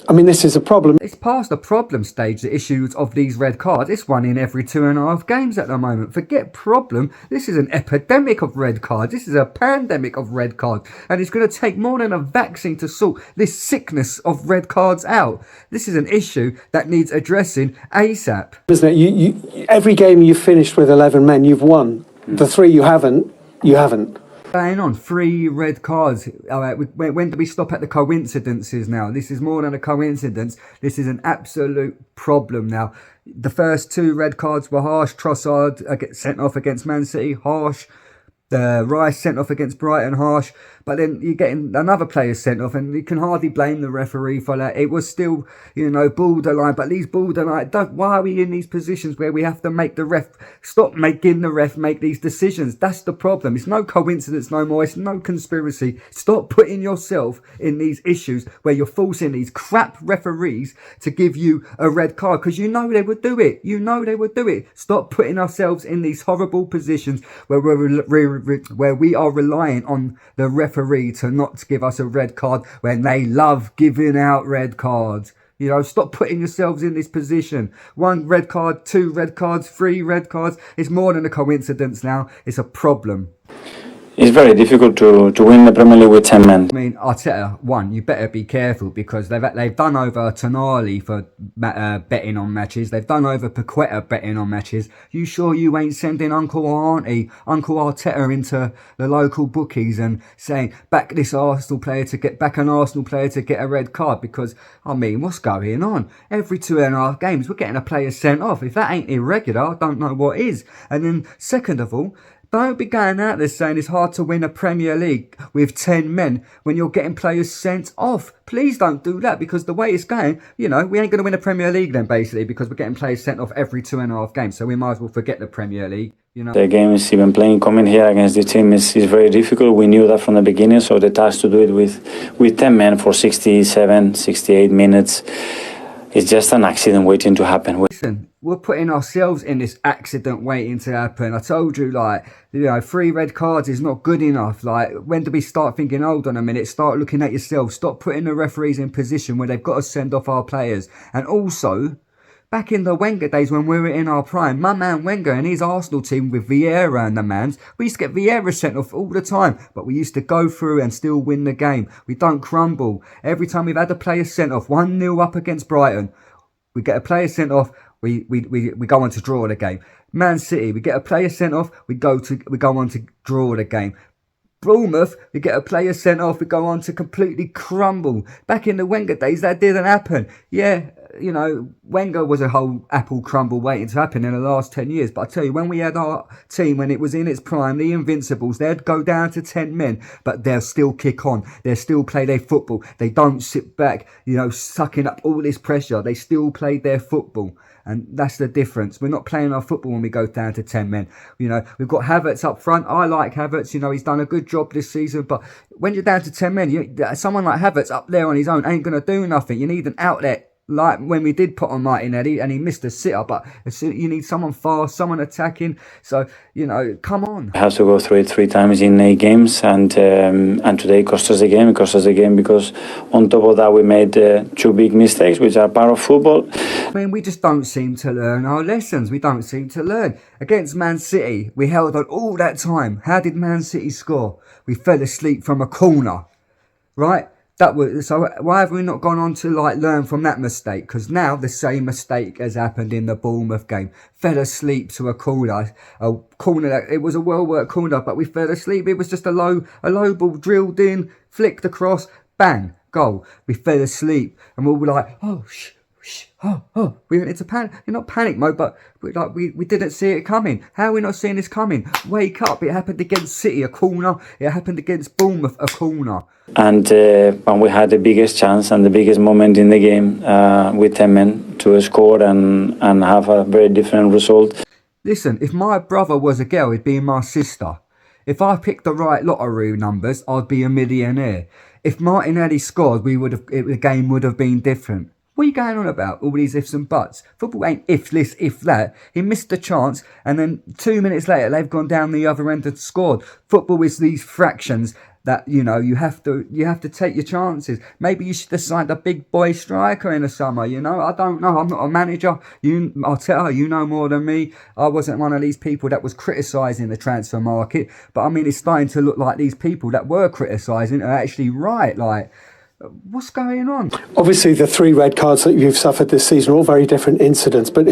I mean, this is a problem. It's past the problem stage, the issues of these red cards. It's one in every 2.5 games at the moment. Forget problem. This is an epidemic of red cards. This is a pandemic of red cards. And it's going to take more than a vaccine to sort this sickness of red cards out. This is an issue that needs addressing ASAP. Isn't it? Every game you've finished with 11 men, you've won. The 3 you haven't, you haven't. Going on 3 red cards. All right, when do we stop at the coincidences now? This is more than a coincidence. This is an absolute problem now. The first 2 red cards were harsh. Trossard sent off against Man City, harsh. Rice sent off against Brighton, harsh. But then you're getting another player sent off, and you can hardly blame the referee for that. It was still, borderline. But these borderline, why are we in these positions where we have to make the ref stop making the ref make these decisions? That's the problem. It's no coincidence no more. It's no conspiracy. Stop putting yourself in these issues where you're forcing these crap referees to give you a red card because you know they would do it. You know they would do it. Stop putting ourselves in these horrible positions where we are relying on the referee to not give us a red card when they love giving out red cards. Stop putting yourselves in this position. 1 red card, 2 red cards, 3 red cards. It's more than a coincidence now. It's a problem. It's very difficult to win the Premier League with 10 men. I mean, Arteta, you better be careful because they've done over Tonali for betting on matches. They've done over Paqueta betting on matches. You sure you ain't sending Uncle or Auntie, Uncle Arteta into the local bookies and saying, back an Arsenal player to get a red card? Because, I mean, what's going on? Every 2.5 games, we're getting a player sent off. If that ain't irregular, I don't know what is. And then, second of all, don't be going out there saying it's hard to win a Premier League with 10 men when you're getting players sent off. Please don't do that because the way it's going, we ain't going to win a Premier League then basically because we're getting players sent off every 2.5 games. So we might as well forget the Premier League. The game is even coming here against the team is very difficult. We knew that from the beginning. So the task to do it with 10 men for 67, 68 minutes is just an accident waiting to happen. Listen, we're putting ourselves in this accident waiting to happen. I told you, 3 red cards is not good enough. When do we start thinking, hold on a minute, start looking at yourself. Stop putting the referees in position where they've got to send off our players. And also, back in the Wenger days when we were in our prime, my man Wenger and his Arsenal team with Vieira and the mans, we used to get Vieira sent off all the time, but we used to go through and still win the game. We don't crumble. Every time we've had a player sent off, 1-0 up against Brighton, we get a player sent off, we go on to draw the game. Man City, we get a player sent off, we go on to draw the game. Bournemouth, we get a player sent off, we go on to completely crumble. Back in the Wenger days, that didn't happen. Yeah, Wenger was a whole apple crumble waiting to happen in the last 10 years. But I tell you, when we had our team, when it was in its prime, the Invincibles, they'd go down to 10 men, but they'll still kick on. They'll still play their football. They don't sit back, sucking up all this pressure. They still play their football. And that's the difference. We're not playing our football when we go down to 10 men. We've got Havertz up front. I like Havertz. He's done a good job this season. But when you're down to 10 men, someone like Havertz up there on his own ain't going to do nothing. You need an outlet. Like when we did put on Martinelli and he missed a sitter, but you need someone fast, someone attacking. So, come on. We have to go through it 3 times in 8 games, and today cost us the game. It cost us the game because on top of that we made 2 big mistakes, which are part of football. I mean, we just don't seem to learn our lessons. We don't seem to learn. Against Man City, we held on all that time. How did Man City score? We fell asleep from a corner, right? So why have we not gone on to learn from that mistake? Because now the same mistake has happened in the Bournemouth game. Fell asleep to a corner. It was a well-worked corner, but we fell asleep. It was just a low ball drilled in, flicked across, bang, goal. We fell asleep, and we were like, we went into panic. You're not panic mode, but we didn't see it coming. How are we not seeing this coming? Wake up! It happened against City, a corner. It happened against Bournemouth, a corner. And when we had the biggest chance and the biggest moment in the game with 10 men to score and have a very different result. Listen, if my brother was a girl, he'd be my sister. If I picked the right lottery numbers, I'd be a millionaire. If Martinelli scored, the game would have been different. What are you going on about? All these ifs and buts. Football ain't if this, if that. He missed a chance, and then 2 minutes later, they've gone down the other end and scored. Football is these fractions. that, you know, you have to take your chances. Maybe you should have signed a big boy striker in the summer, you know. I don't know. I'm not a manager. Arteta, you know more than me. I wasn't one of these people that was criticising the transfer market. But I mean, it's starting to look like these people that were criticising are actually right. Like, what's going on? Obviously, the 3 red cards that you've suffered this season are all very different incidents, but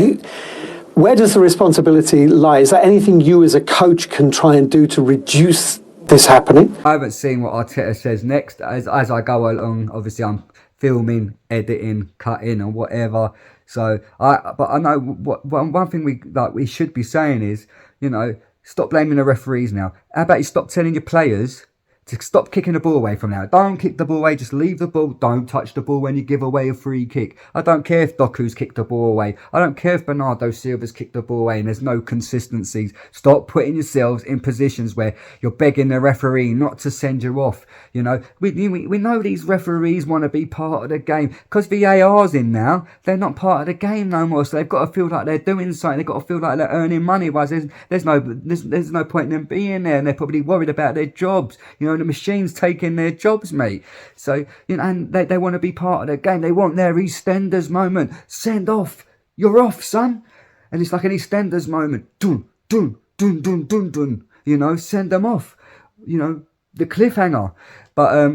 where does the responsibility lie? Is there anything you as a coach can try and do to reduce this happening? I haven't seen what Arteta says next. As I go along, obviously I'm filming, editing, cutting, or whatever. So I know one thing we should be saying is, you know, stop blaming the referees now. How about you stop telling your players to stop kicking the ball away from now. Don't kick the ball away, just leave the ball. Don't touch the ball when you give away a free kick. I don't care if Doku's kicked the ball away. I don't care if Bernardo Silva's kicked the ball away and there's no consistencies. Stop putting yourselves in positions where you're begging the referee not to send you off. You know, we know these referees want to be part of the game. Because VAR's in now, they're not part of the game no more. So they've got to feel like they're doing something. They've got to feel like they're earning money. Otherwise, there's no point in them being there. And they're probably worried about their jobs. You know, the machine's taking their jobs, mate. So, you know, and they want to be part of the game. They want their EastEnders moment. Send off. You're off, son. And it's like an EastEnders moment. Dun, dun, dun, dun, dun, dun. You know, send them off. You know, the cliffhanger. But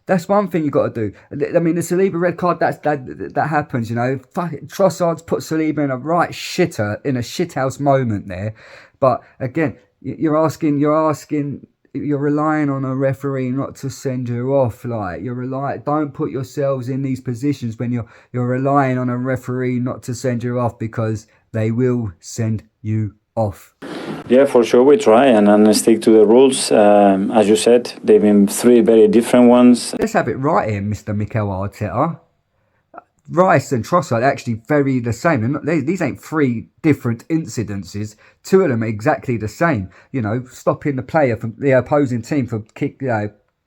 that's one thing you got to do. I mean, the Saliba red card, that happens, you know. Fuck it. Trossard's put Saliba in a right shitter, in a shithouse moment there. But again, you're relying on a referee not to send you off. Like, don't put yourselves in these positions when you're relying on a referee not to send you off, because they will send you off. Yeah, for sure we try and stick to the rules. As you said, they've been 3 very different ones. Let's have it right here, Mr. Mikel Arteta. Rice and Trossard are actually very the same. These ain't 3 different incidences. 2 of them are exactly the same. You know, stopping the player from the opposing team from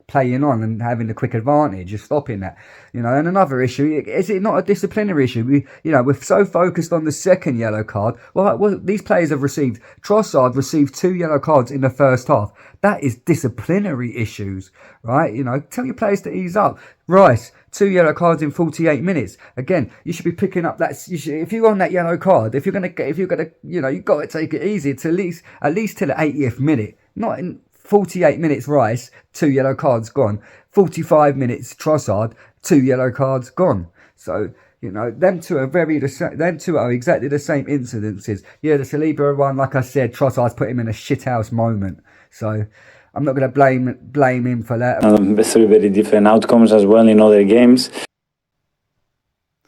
playing on and having the quick advantage, you're stopping that. You know, and another issue, is it not a disciplinary issue? We're so focused on the second yellow card. Well, these players have received, Trossard received 2 yellow cards in the first half. That is disciplinary issues, right? You know, tell your players to ease up. Rice, 2 yellow cards in 48 minutes. Again, you should be picking up that. If you're on that yellow card, you've got to take it easy to at least till the 80th minute, not in 48 minutes. Rice, 2 yellow cards gone. 45 minutes Trossard, 2 yellow cards gone. So, you know, them two are exactly the same incidences. Yeah, the Saliba one, like I said, Trossard's put him in a shithouse moment. So I'm not going to blame him for that. 3 very different outcomes as well in other games.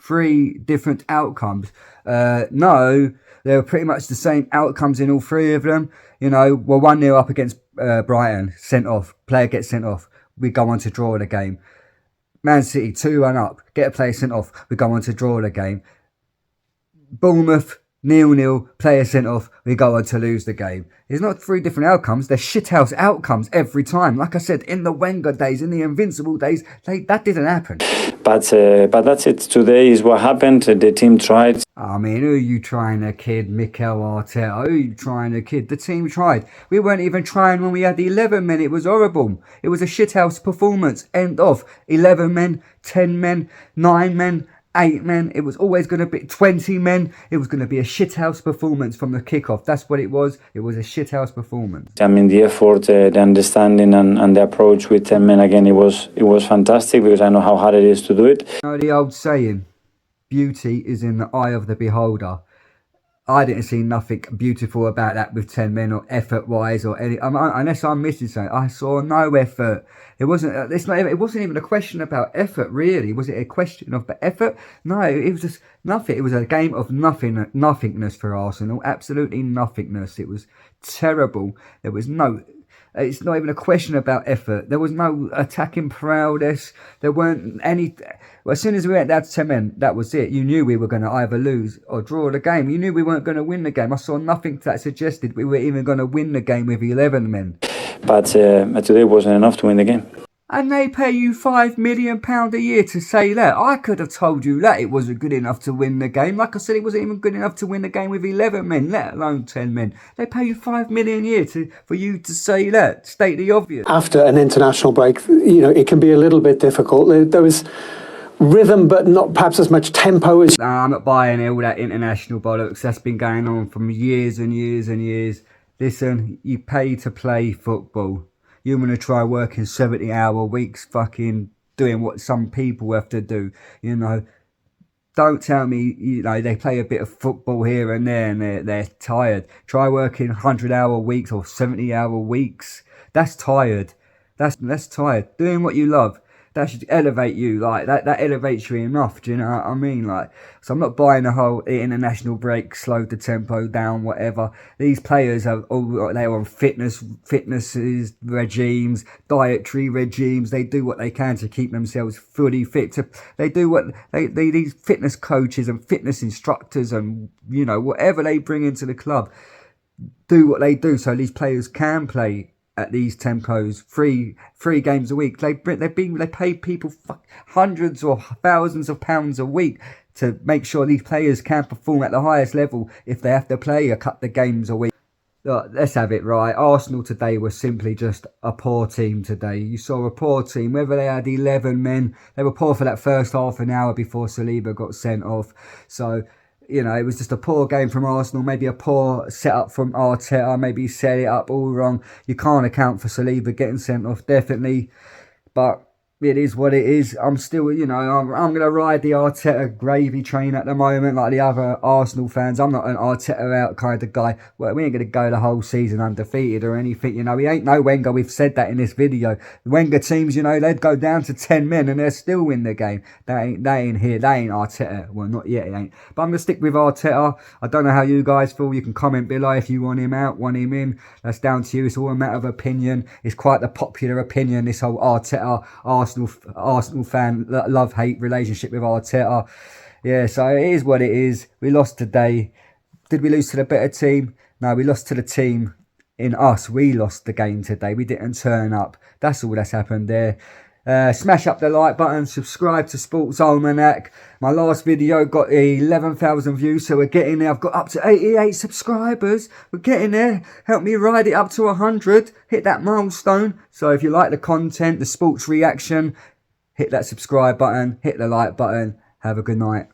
3 different outcomes. No, they were pretty much the same outcomes in all 3 of them. You know, we're 1-0 up against Brighton, sent off. Player gets sent off. We go on to draw the game. Man City, 2-1 up, get a player sent off. We go on to draw the game. Bournemouth, 0-0, player sent off. We go on to lose the game. It's not 3 different outcomes. They're shithouse outcomes every time. Like I said, in the Wenger days, in the Invincible days, that didn't happen. But that's it. Today is what happened. The team tried. I mean, who are you trying to kid? Mikel Arteta. Who are you trying to kid? The team tried. We weren't even trying when we had the 11 men. It was horrible. It was a shithouse performance. End of. 11 men, 10 men, 9 men, 8 men. It was always going to be 20 men. It was going to be a shithouse performance from the kickoff. That's what it was. It was a shithouse performance. I mean, the effort, the understanding and the approach with 10 men, again, it was fantastic, because I know how hard it is to do it. You know the old saying, beauty is in the eye of the beholder. I didn't see nothing beautiful about that with 10 men, or effort-wise, or any. Unless I'm missing something, I saw no effort. It wasn't even a question about effort, really. Was it a question of effort? No, it was just nothing. It was a game of nothingness for Arsenal. Absolutely nothingness. It was terrible. There was no. It's not even a question about effort. There was no attacking prowess. There weren't any. Well, as soon as we went down to 10 men, that was it. You knew we were going to either lose or draw the game. You knew we weren't going to win the game. I saw nothing that suggested we were even going to win the game with 11 men. But today wasn't enough to win the game. And they pay you £5 million a year to say that. I could have told you that it wasn't good enough to win the game. Like I said, it wasn't even good enough to win the game with 11 men, let alone 10 men. They pay you £5 million a year for you to say that. State the obvious. After an international break, it can be a little bit difficult. There was rhythm, but not perhaps as much tempo as... Nah, I'm not buying all that international bollocks. That's been going on for years and years and years. Listen, you pay to play football. You want to try working 70-hour weeks, fucking doing what some people have to do, Don't tell me, they play a bit of football here and there and they're tired. Try working 100-hour weeks or 70-hour weeks. That's tired. That's tired. Doing what you love. That should elevate you, that elevates you enough, do you know what I mean? So I'm not buying the whole international break, slow the tempo down, whatever. These players they're on fitness regimes, dietary regimes. They do what they can to keep themselves fully fit. These fitness coaches and fitness instructors and, whatever they bring into the club, do what they do so these players can play at these tempos, three games a week. They pay people hundreds or thousands of pounds a week to make sure these players can perform at the highest level if they have to play a couple of games a week. Look, let's have it right. Arsenal today were simply just a poor team today. You saw a poor team, whether they had 11 men. They were poor for that first half an hour before Saliba got sent off. So, it was just a poor game from Arsenal, maybe a poor setup from Arteta, maybe he set it up all wrong. You can't account for Saliba getting sent off, definitely. But it is what it is. I'm still, I'm going to ride the Arteta gravy train at the moment, like the other Arsenal fans. I'm not an Arteta out kind of guy. Well, we ain't going to go the whole season undefeated or anything, We ain't no Wenger. We've said that in this video. The Wenger teams, they'd go down to 10 men and they'll still win the game. They ain't here. They ain't Arteta. Well, not yet, it ain't. But I'm going to stick with Arteta. I don't know how you guys feel. You can comment below if you want him out, want him in. That's down to you. It's all a matter of opinion. It's quite the popular opinion, this whole Arteta, Arsenal fan love-hate relationship with Arteta. Yeah, so it is what it is. We lost today. Did we lose to the better team? No, we lost to the team in us. We lost the game today. We didn't turn up. That's all that's happened there. Smash up the like button, subscribe to Sports Almanac. My last video got 11,000 views, so we're getting there. I've got up to 88 subscribers. We're getting there. Help me ride it up to 100. Hit that milestone. So if you like the content, the sports reaction, hit that subscribe button, hit the like button. Have a good night.